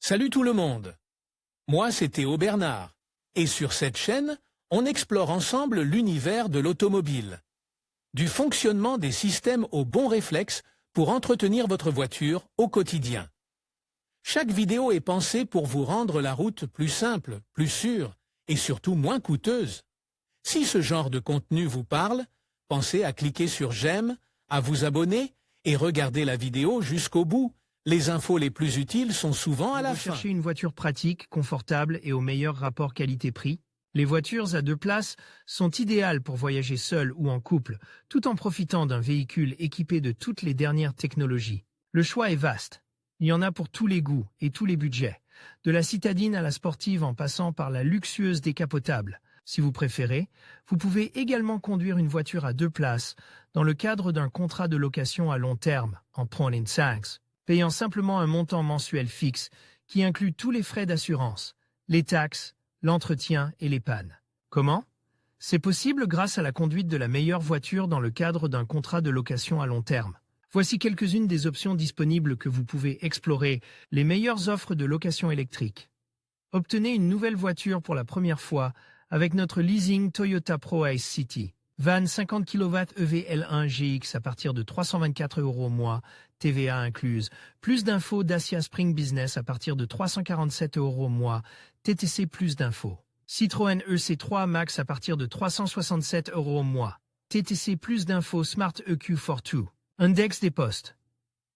Salut tout le monde. Moi, c'est Théo Bernard. Et sur cette chaîne, on explore ensemble l'univers de l'automobile. Du fonctionnement des systèmes aux bons réflexes pour entretenir votre voiture au quotidien. Chaque vidéo est pensée pour vous rendre la route plus simple, plus sûre et surtout moins coûteuse. Si ce genre de contenu vous parle, pensez à cliquer sur j'aime, à vous abonner et regarder la vidéo jusqu'au bout. Les infos les plus utiles sont souvent à la fin. Vous cherchez une voiture pratique, confortable et au meilleur rapport qualité-prix? Les voitures à 2 places sont idéales pour voyager seul ou en couple, tout en profitant d'un véhicule équipé de toutes les dernières technologies. Le choix est vaste. Il y en a pour tous les goûts et tous les budgets, de la citadine à la sportive en passant par la luxueuse décapotable. Si vous préférez, vous pouvez également conduire une voiture à 2 places dans le cadre d'un contrat de location à long terme, en point-in-cinq, payant simplement un montant mensuel fixe qui inclut tous les frais d'assurance, les taxes, l'entretien et les pannes. Comment? C'est possible grâce à la conduite de la meilleure voiture dans le cadre d'un contrat de location à long terme. Voici quelques-unes des options disponibles que vous pouvez explorer, les meilleures offres de location électrique. Obtenez une nouvelle voiture pour la première fois avec notre leasing Toyota ProAce City. Van 50 kW EV-L1 GX à partir de 324 € au mois, TVA incluse. Plus d'infos Dacia Spring Business à partir de 347 € au mois, TTC plus d'infos. Citroën EC3 Max à partir de 367 € au mois, TTC plus d'infos Smart EQ42. Index des postes.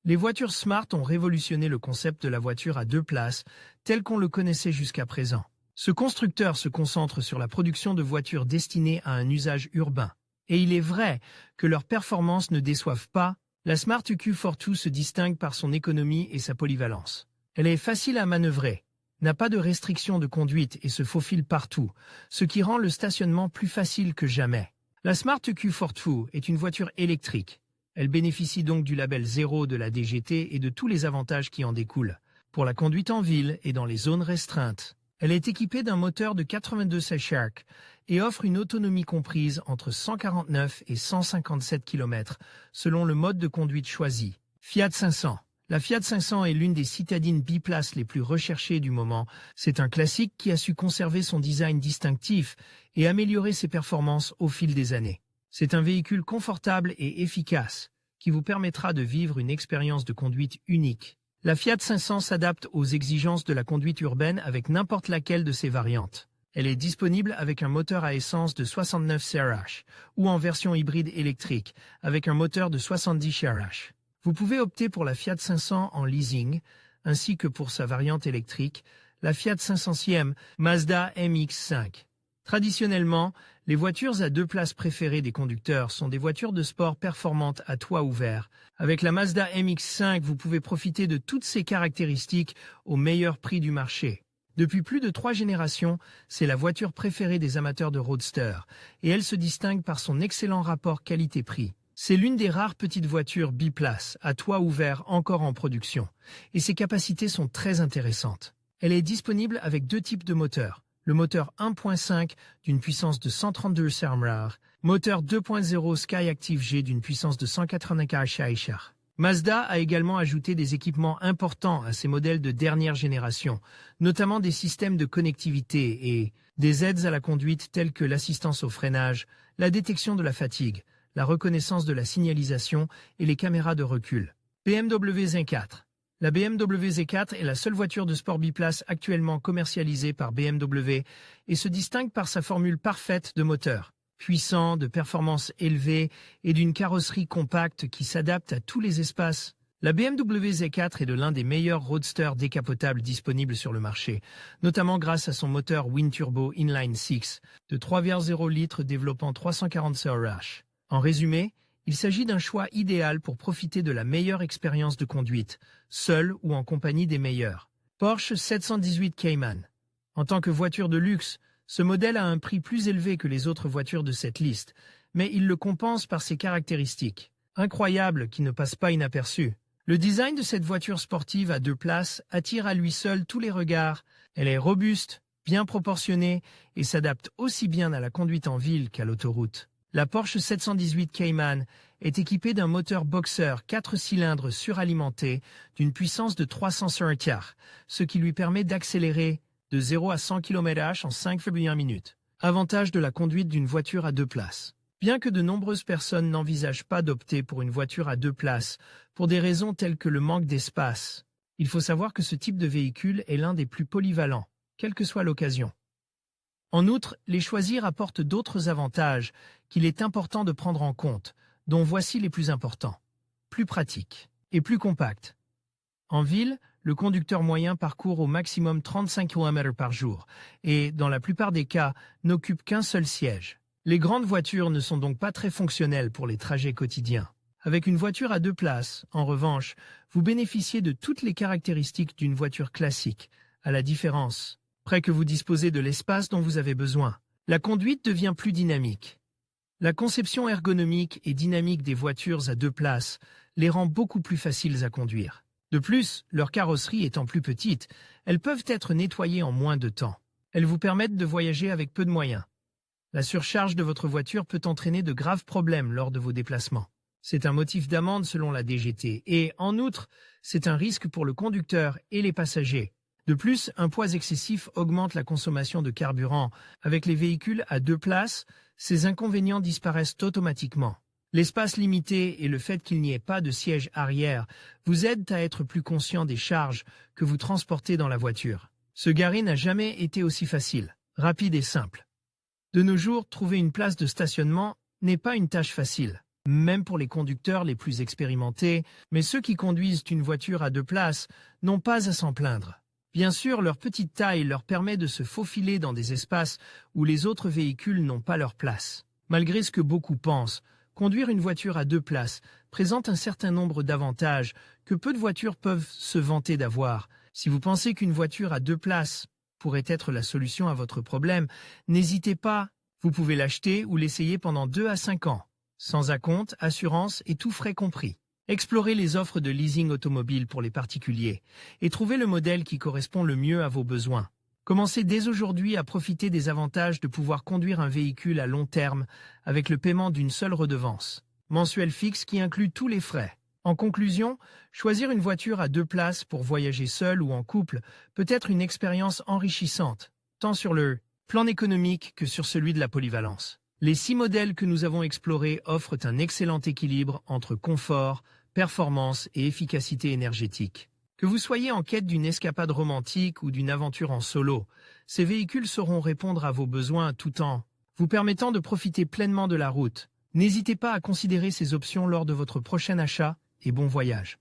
Les voitures Smart ont révolutionné le concept de la voiture à 2 places, tel qu'on le connaissait jusqu'à présent. Ce constructeur se concentre sur la production de voitures destinées à un usage urbain. Et il est vrai que leurs performances ne déçoivent pas. La Smart EQ42 se distingue par son économie et sa polyvalence. Elle est facile à manœuvrer, n'a pas de restrictions de conduite et se faufile partout, ce qui rend le stationnement plus facile que jamais. La Smart EQ42 est une voiture électrique. Elle bénéficie donc du label 0 de la DGT et de tous les avantages qui en découlent, pour la conduite en ville et dans les zones restreintes. Elle est équipée d'un moteur de 82 Shark et offre une autonomie comprise entre 149 et 157 km selon le mode de conduite choisi. Fiat 500. La Fiat 500 est l'une des citadines biplaces les plus recherchées du moment. C'est un classique qui a su conserver son design distinctif et améliorer ses performances au fil des années. C'est un véhicule confortable et efficace qui vous permettra de vivre une expérience de conduite unique. La Fiat 500 s'adapte aux exigences de la conduite urbaine avec n'importe laquelle de ses variantes. Elle est disponible avec un moteur à essence de 69 CRH ou en version hybride électrique avec un moteur de 70 CRH. Vous pouvez opter pour la Fiat 500 en leasing ainsi que pour sa variante électrique, la Fiat 500e Mazda MX-5. Traditionnellement, les voitures à 2 places préférées des conducteurs sont des voitures de sport performantes à toit ouvert. Avec la Mazda MX-5, vous pouvez profiter de toutes ces caractéristiques au meilleur prix du marché. Depuis plus de 3 générations, c'est la voiture préférée des amateurs de roadster, et elle se distingue par son excellent rapport qualité-prix. C'est l'une des rares petites voitures biplaces à toit ouvert encore en production, et ses capacités sont très intéressantes. Elle est disponible avec 2 types de moteurs. Le moteur 1.5 d'une puissance de 132 cm/h, moteur 2.0 Skyactiv G d'une puissance de 195 cm/h. Mazda a également ajouté des équipements importants à ses modèles de dernière génération, notamment des systèmes de connectivité et des aides à la conduite telles que l'assistance au freinage, la détection de la fatigue, la reconnaissance de la signalisation et les caméras de recul. BMW Z4. La BMW Z4 est la seule voiture de sport biplace actuellement commercialisée par BMW et se distingue par sa formule parfaite de moteur, puissant, de performance élevée et d'une carrosserie compacte qui s'adapte à tous les espaces. La BMW Z4 est de l'un des meilleurs roadsters décapotables disponibles sur le marché, notamment grâce à son moteur Win-Turbo Inline 6 de 3,0 litres développant 340 CRH. En résumé, il s'agit d'un choix idéal pour profiter de la meilleure expérience de conduite, seul ou en compagnie des meilleurs. Porsche 718 Cayman. En tant que voiture de luxe, ce modèle a un prix plus élevé que les autres voitures de cette liste, mais il le compense par ses caractéristiques incroyables qui ne passent pas inaperçues. Le design de cette voiture sportive à 2 places attire à lui seul tous les regards. Elle est robuste, bien proportionnée et s'adapte aussi bien à la conduite en ville qu'à l'autoroute. La Porsche 718 Cayman est équipée d'un moteur Boxer 4 cylindres suralimenté d'une puissance de 300 km/h, ce qui lui permet d'accélérer de 0 à 100 km/h en 5,1 minutes. Avantage de la conduite d'une voiture à deux places. Bien que de nombreuses personnes n'envisagent pas d'opter pour une voiture à deux places, pour des raisons telles que le manque d'espace, il faut savoir que ce type de véhicule est l'un des plus polyvalents, quelle que soit l'occasion. En outre, les choisir apporte d'autres avantages qu'il est important de prendre en compte, dont voici les plus importants. Plus pratique et plus compact. En ville, le conducteur moyen parcourt au maximum 35 km par jour et, dans la plupart des cas, n'occupe qu'un seul siège. Les grandes voitures ne sont donc pas très fonctionnelles pour les trajets quotidiens. Avec une voiture à deux places, en revanche, vous bénéficiez de toutes les caractéristiques d'une voiture classique, à la différence près que vous disposez de l'espace dont vous avez besoin. La conduite devient plus dynamique. La conception ergonomique et dynamique des voitures à deux places les rend beaucoup plus faciles à conduire. De plus, leur carrosserie étant plus petite, elles peuvent être nettoyées en moins de temps. Elles vous permettent de voyager avec peu de moyens. La surcharge de votre voiture peut entraîner de graves problèmes lors de vos déplacements. C'est un motif d'amende selon la DGT et, en outre, c'est un risque pour le conducteur et les passagers. De plus, un poids excessif augmente la consommation de carburant. Avec les véhicules à deux places, ces inconvénients disparaissent automatiquement. L'espace limité et le fait qu'il n'y ait pas de siège arrière vous aident à être plus conscient des charges que vous transportez dans la voiture. Se garer n'a jamais été aussi facile, rapide et simple. De nos jours, trouver une place de stationnement n'est pas une tâche facile, même pour les conducteurs les plus expérimentés, mais ceux qui conduisent une voiture à deux places n'ont pas à s'en plaindre. Bien sûr, leur petite taille leur permet de se faufiler dans des espaces où les autres véhicules n'ont pas leur place. Malgré ce que beaucoup pensent, conduire une voiture à deux places présente un certain nombre d'avantages que peu de voitures peuvent se vanter d'avoir. Si vous pensez qu'une voiture à deux places pourrait être la solution à votre problème, n'hésitez pas, vous pouvez l'acheter ou l'essayer pendant 2 à 5 ans, sans acompte, assurance et tout frais compris. Explorez les offres de leasing automobile pour les particuliers et trouvez le modèle qui correspond le mieux à vos besoins. Commencez dès aujourd'hui à profiter des avantages de pouvoir conduire un véhicule à long terme avec le paiement d'une seule redevance, mensuelle fixe qui inclut tous les frais. En conclusion, choisir une voiture à deux places pour voyager seul ou en couple peut être une expérience enrichissante, tant sur le plan économique que sur celui de la polyvalence. Les 6 modèles que nous avons explorés offrent un excellent équilibre entre confort, performance et efficacité énergétique. Que vous soyez en quête d'une escapade romantique ou d'une aventure en solo, ces véhicules sauront répondre à vos besoins tout en vous permettant de profiter pleinement de la route. N'hésitez pas à considérer ces options lors de votre prochain achat et bon voyage.